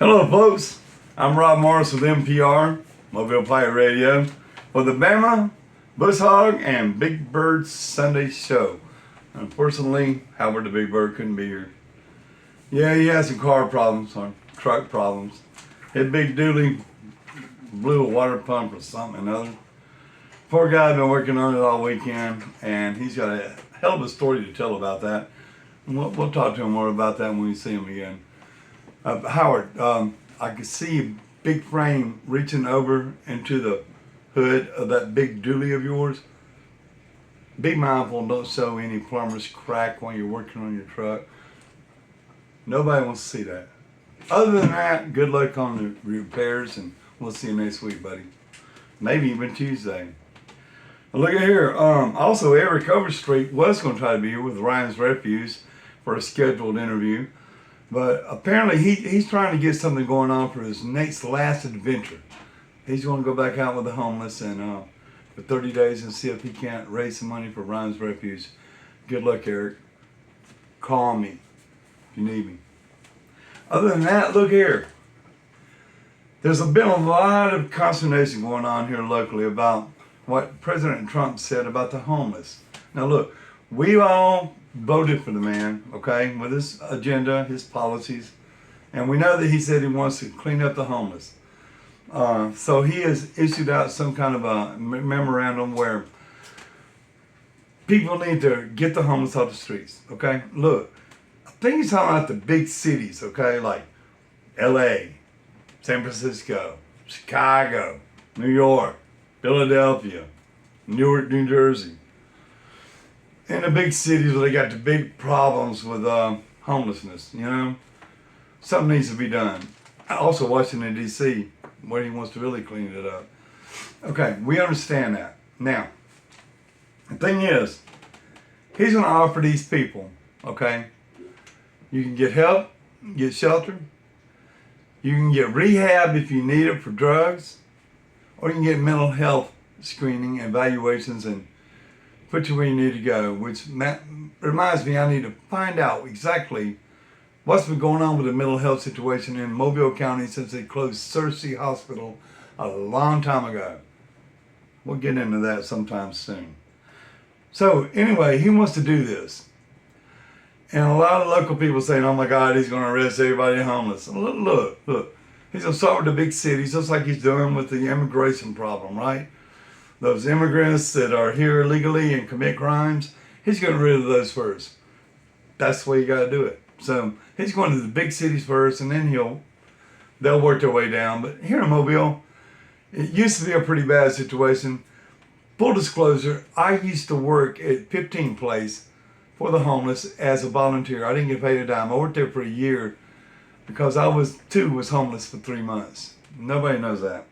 Hello, folks. I'm Rob Morris with MPR, Mobile Pirate Radio, for the Bamabushog and Big Byrd Sunday show. Unfortunately, Howard the Big Bird couldn't be here. Yeah, he had some car problems, or truck problems. His big dually blew a water pump or something or other. Poor guy been working on it all weekend, and he's got a hell of a story to tell about that. And we'll talk to him more about that when we see him again. Howard, I could see a big frame reaching over into the hood of that big dually of yours. Be mindful, don't show any plumber's crack while you're working on your truck. Nobody wants to see that. Other than that, good luck on the repairs, and we'll see you next week, buddy. Maybe even Tuesday. Well, look at here. Also, Eric Overstreet was going to try to be here with Ryan's Refuse for a scheduled interview. But apparently he's trying to get something going on for his next last adventure. He's going to go back out with the homeless and for 30 days and see if he can't raise some money for Ryan's Refuge. Good luck, Eric. Call me if you need me. Other than that, look here. There's been a lot of consternation going on here locally about what President Trump said about the homeless. Now look, we all voted for the man, okay, with his agenda, his policies, and we know that he said he wants to clean up the homeless. So he has issued out some kind of a memorandum where people need to get the homeless off the streets, okay? Look, I think he's talking about the big cities, okay, like LA, San Francisco, Chicago, New York, Philadelphia, Newark, New Jersey. In the big cities where they got the big problems with homelessness, you know, something needs to be done. Also, Washington, D.C., where he wants to really clean it up. Okay, we understand that. Now, the thing is, he's going to offer these people, okay, you can get help, get shelter, you can get rehab if you need it for drugs, or you can get mental health screening, evaluations, and put you where you need to go, which reminds me I need to find out exactly what's been going on with the mental health situation in Mobile County since they closed Searcy Hospital a long time ago. We'll get into that sometime soon. So anyway, he wants to do this. And a lot of local people saying, oh my God, he's going to arrest everybody homeless. Look. He's going to start with the big cities, just like he's doing with the immigration problem, right? Those immigrants that are here illegally and commit crimes, he's getting rid of those first. That's the way you got to do it. So he's going to the big cities first, and then they'll work their way down. But here in Mobile, it used to be a pretty bad situation. Full disclosure, I used to work at 15 Place for the homeless as a volunteer. I didn't get paid a dime. I worked there for a year because I was homeless for 3 months. Nobody knows that.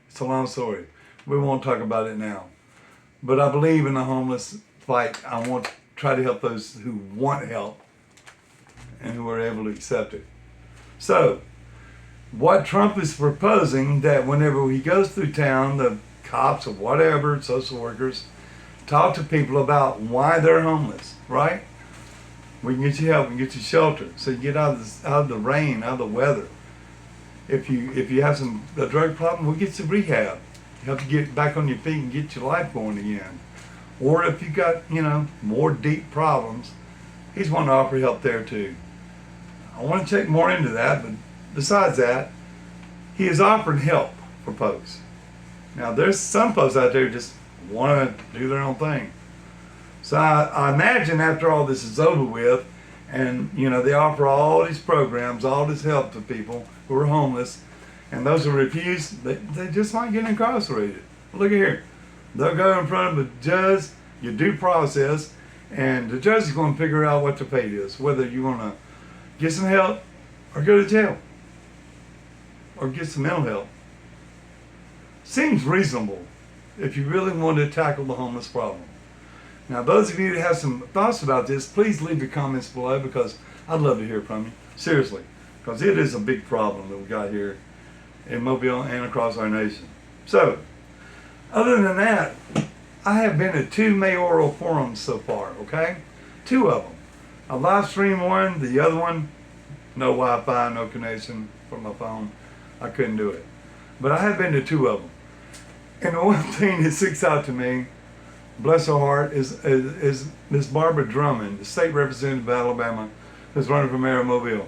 It's a long story. We won't talk about it now. But I believe in the homeless fight. I want to try to help those who want help and who are able to accept it. So, what Trump is proposing, that whenever he goes through town, the cops or whatever, social workers, talk to people about why they're homeless, right? We can get you help, we can get you shelter, so you get out of the rain, out of the weather. If you have a drug problem, we'll get you rehab. Help you get back on your feet and get your life going again. Or if you got, more deep problems, he's wanting to offer help there too. I want to check more into that, but besides that, he is offering help for folks. Now, there's some folks out there who just want to do their own thing. So I imagine after all this is over with, and they offer all these programs, all this help to people who are homeless, and those who refuse, they just might get incarcerated. Look at here. They'll go in front of a judge, your due process, and the judge is going to figure out what the fate is, whether you want to get some help or go to jail or get some mental help. Seems reasonable if you really want to tackle the homeless problem. Now, those of you that have some thoughts about this, please leave your comments below, because I'd love to hear from you. Seriously, because it is a big problem that we got here in Mobile and across our nation. So, other than that, I have been at 2 mayoral forums so far, okay? 2 of them. I live streamed one, the other one No Wi-Fi, no connection for my phone. I couldn't do it. But I have been to 2 of them. And the one thing that sticks out to me, bless her heart, is Miss Barbara Drummond, the state representative of Alabama, who's running for mayor of Mobile.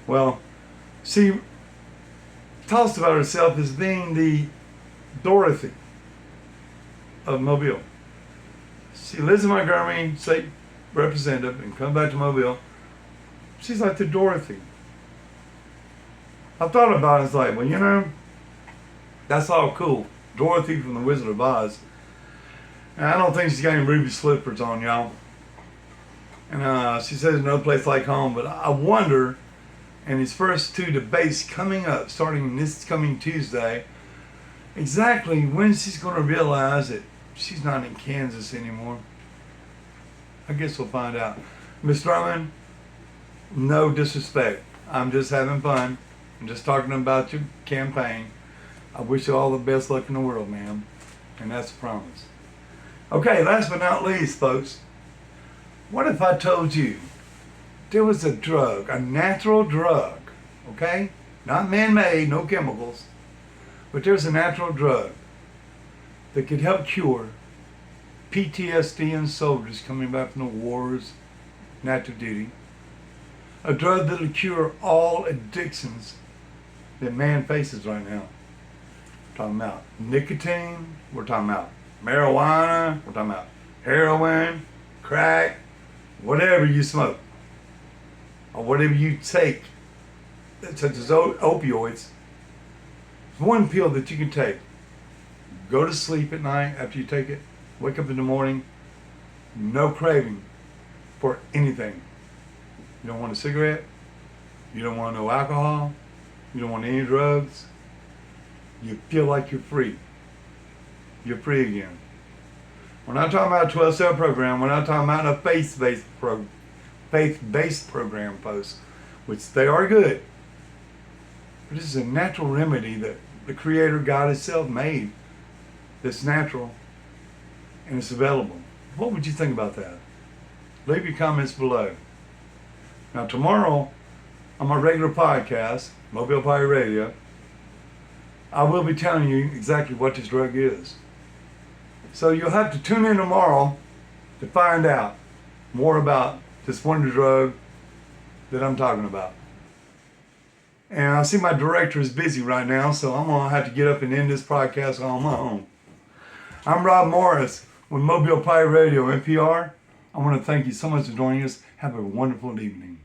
Well, she talks about herself as being the Dorothy of Mobile. She lives in Montgomery, state representative, and comes back to Mobile. She's like the Dorothy. I thought about it, it's like, well, you know, that's all cool. Dorothy from the Wizard of Oz. And I don't think she's got any ruby slippers on, y'all. And she says no place like home, but I wonder, in these first 2 debates coming up, starting this coming Tuesday, exactly when she's going to realize that she's not in Kansas anymore. I guess we'll find out. Miss Drummond, no disrespect. I'm just having fun. I'm just talking about your campaign. I wish you all the best luck in the world, ma'am. And that's a promise. Okay, last but not least, folks. What if I told you there was a drug, a natural drug, okay? Not man-made, no chemicals. But there's a natural drug that could help cure PTSD in soldiers coming back from the wars, and active duty. A drug that'll cure all addictions that man faces right now. We're talking about nicotine, we're talking about marijuana, we're talking about heroin, crack, whatever you smoke, or whatever you take, such as opioids. One pill that you can take. Go to sleep at night after you take it. Wake up in the morning. No craving for anything. You don't want a cigarette. You don't want no alcohol. You don't want any drugs. You feel like you're free. You're free again. We're not talking about a 12-step program. We're not talking about a faith-based program, folks, which they are good. But this is a natural remedy that the Creator God Himself made that's natural and it's available. What would you think about that? Leave your comments below. Now tomorrow, on my regular podcast, Mobile Pirate Radio, I will be telling you exactly what this drug is. So you'll have to tune in tomorrow to find out more about this wonder drug that I'm talking about. And I see my director is busy right now, so I'm going to have to get up and end this podcast on my own. I'm Rob Morris with Mobile Pirate Radio, NPR. I want to thank you so much for joining us. Have a wonderful evening.